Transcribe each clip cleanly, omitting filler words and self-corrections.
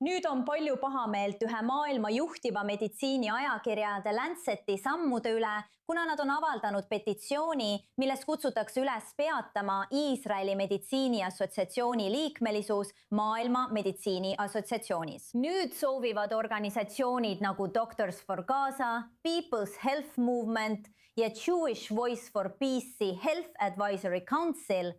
Nüüd on palju pahameelt ühe maailma juhtiva meditsiini ajakirja The Lanceti sammude üle, kuna nad on avaldanud petitsiooni, milles kutsutakse üles peatama Iisraeli meditsiini assotsiatsiooni liikmelisus Maailma meditsiini assotsiatsioonis. Nüüd soovivad organisatsioonid nagu Doctors for Gaza, People's Health Movement ja Jewish Voice for Peace'i Health Advisory Council,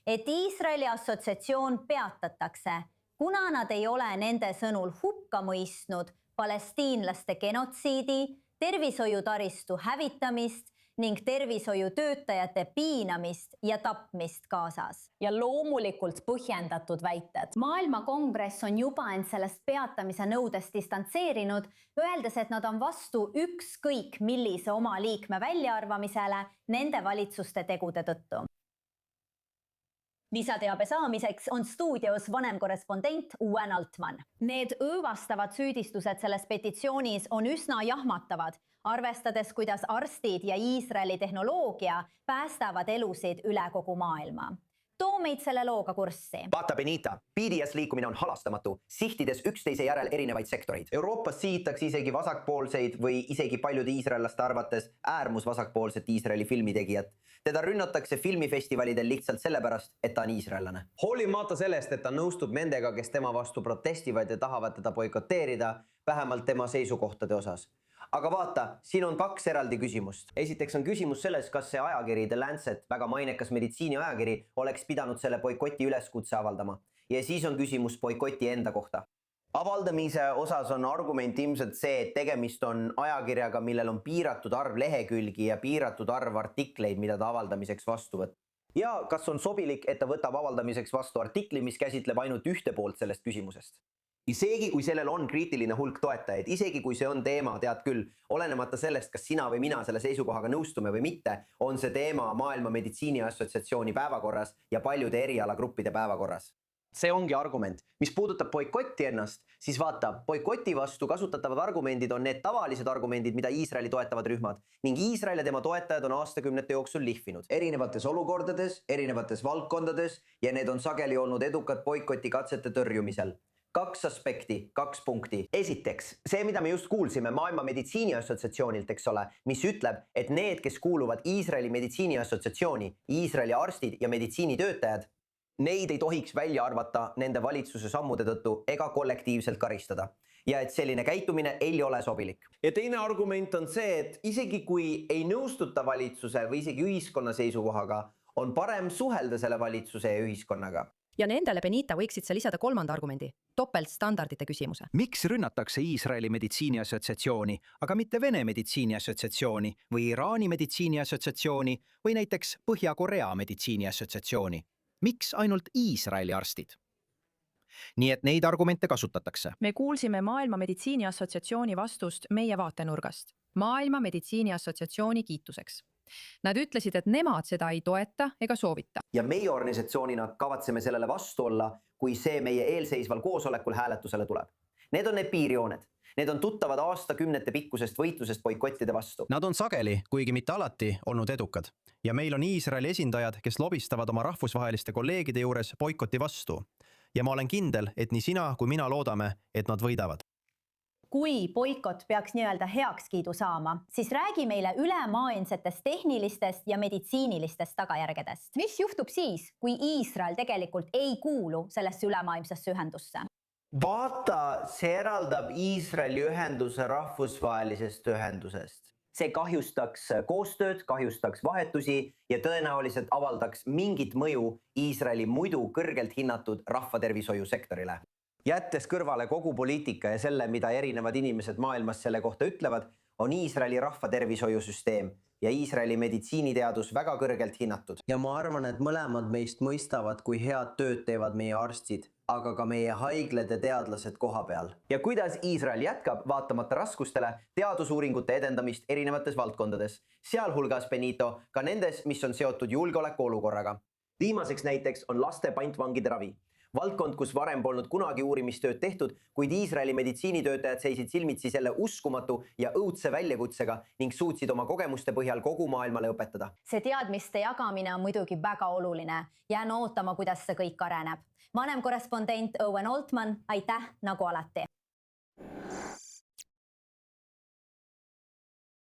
et Iisraeli assotsiatsioon peatatakse, kuna nad ei ole nende sõnul hukka mõistnud palestiinlaste genotsiidi, tervishoiutaristu hävitamist ning tervishoiutöötajate piinamist ja tapmist Gazas. Ja loomulikult põhjendatud väited. Maailmakongress on juba end sellest peatamise nõudest distantseerinud, öeldes, et nad on vastu ükskõik millise oma liikme väljaarvamisele nende valitsuste tegude tõttu. Lisateabe saamiseks on stuudios vanem korrespondent Uuen Altman. Need õõvastavad süüdistused selles petitsioonis on üsna jahmatavad, arvestades, kuidas arstid ja Iisraeli tehnoloogia päästavad elusid üle kogu maailma. Too meid selle looga kurssi. Vaata Benita, BDS liikumine on halastamatu, sihtides üksteise järel erinevaid sektoreid. Euroopas sihitakse isegi vasakpoolseid või isegi paljude iisraellaste arvates äärmusvasakpoolset Iisraeli filmitegijat. Teda rünnatakse filmifestivalidel lihtsalt sellepärast, et ta on iisraellane. Hoolimata sellest, et ta nõustub nendega, kes tema vastu protestivad ja tahavad teda boikoteerida, vähemalt tema seisukohtade osas. Aga vaata, siin on kaks eraldi küsimust. Esiteks on küsimus selles, kas see ajakiri The Lancet, väga mainekas meditsiini ajakiri, oleks pidanud selle boikoti üleskutse avaldama. Ja siis on küsimus boikoti enda kohta. Avaldamise osas on argument ilmselt see, et tegemist on ajakirjaga, millel on piiratud arv lehekülgi ja piiratud arv artikleid, mida ta avaldamiseks vastu võtab. Ja kas on sobilik, et ta võtab avaldamiseks vastu artikli, mis käsitleb ainult ühte poolt sellest küsimusest? Isegi kui sellel on kriitiline hulk toetajaid, isegi kui see on teema, tead küll, olenemata sellest, kas sina või mina selle seisukohaga nõustume või mitte, on see teema Maailma meditsiini assotsiatsiooni päevakorras ja paljude erialagruppide päevakorras. See ongi argument. Mis puudutab boikotti ennast, siis vaata, boikoti vastu kasutatavad argumendid on need tavalised argumendid, mida Iisraeli toetavad rühmad ning Iisrael ja tema toetajad on aastakümnete jooksul lihvinud. Erinevates olukordades, erinevates valdkondades ja need on sageli olnud edukad boikoti katsete tõrjumisel. Kaks aspekti, kaks punkti. Esiteks, see, mida me just kuulsime Maailma meditsiini assotsiatsioonilt, eks ole, mis ütleb, et need, kes kuuluvad Iisraeli meditsiini assotsiatsiooni, Iisraeli arstid ja meditsiinitöötajad, neid ei tohiks välja arvata nende valitsuse sammude tõttu ega kollektiivselt karistada. Ja et selline käitumine ei ole sobilik. Ja teine argument on see, et isegi kui ei nõustuta valitsuse või isegi ühiskonna seisukohaga, on parem suhelda selle valitsuse ja ühiskonnaga. Ja nendele Benita võiksid sa lisada kolmanda argumendi, topeltstandardite küsimuse. Miks rünnatakse Iisraeli meditsiini assotsiatsiooni, aga mitte Vene meditsiini assotsiatsiooni või Iraani meditsiini assotsiatsiooni või näiteks Põhja-Korea meditsiini assotsiatsiooni? Miks ainult Iisraeli arstid? Nii et neid argumente kasutatakse. Me kuulsime Maailma meditsiini assotsiatsiooni vastust meie vaatenurgast. Maailma meditsiini assotsiatsiooni kiituseks. Nad ütlesid, et nemad seda ei toeta ega soovita. Ja meie organisatsioonina kavatseme sellele vastu olla, kui see meie eelseisval koosolekul hääletusele tuleb. Need on need piirjooned. Need on tuttavad aastakümnete pikkusest võitlusest boikottide vastu. Nad on sageli, kuigi mitte alati, olnud edukad. Ja meil on Iisraeli esindajad, kes lobistavad oma rahvusvaheliste kolleegide juures boikoti vastu. Ja ma olen kindel, et nii sina kui mina loodame, et nad võidavad. Kui boikot peaks nii-öelda heakskiidu saama, siis räägi meile ülemaailmsetest tehnilistest ja meditsiinilistest tagajärgedest. Mis juhtub siis, kui Iisrael tegelikult ei kuulu sellesse ülemaailmsesse ühendusse? Vaata, see eraldab Iisraeli ühenduse rahvusvahelisest ühendusest. See kahjustaks koostööd, kahjustaks vahetusi ja tõenäoliselt avaldaks mingit mõju Iisraeli muidu kõrgelt hinnatud rahvatervishoiusektorile. Jättes kõrvale kogu poliitika ja selle, mida erinevad inimesed maailmas selle kohta ütlevad, on Iisraeli rahvatervishoiusüsteem ja Iisraeli meditsiiniteadus väga kõrgelt hinnatud. Ja ma arvan, et mõlemad meist mõistavad, kui head tööd teevad meie arstid, aga ka meie haiglad ja teadlased koha peal. Ja kuidas Iisrael jätkab, vaatamata raskustele, teadusuuringute edendamist erinevates valdkondades, sealhulgas Benito ka nendes, mis on seotud julgeoleku olukorraga. Viimaseks näiteks on laste pantvangide ravi. valdkond, kus varem polnud kunagi uurimistööd tehtud, kuid Iisraeli meditsiinitöötajad seisid silmitsi selle uskumatu ja õudse väljakutsega ning suutsid oma kogemuste põhjal kogu maailmale õpetada. See teadmiste jagamine on muidugi väga oluline. Jään ootama, kuidas see kõik areneb. Vanem korrespondent Owen Altman, aitäh nagu alati!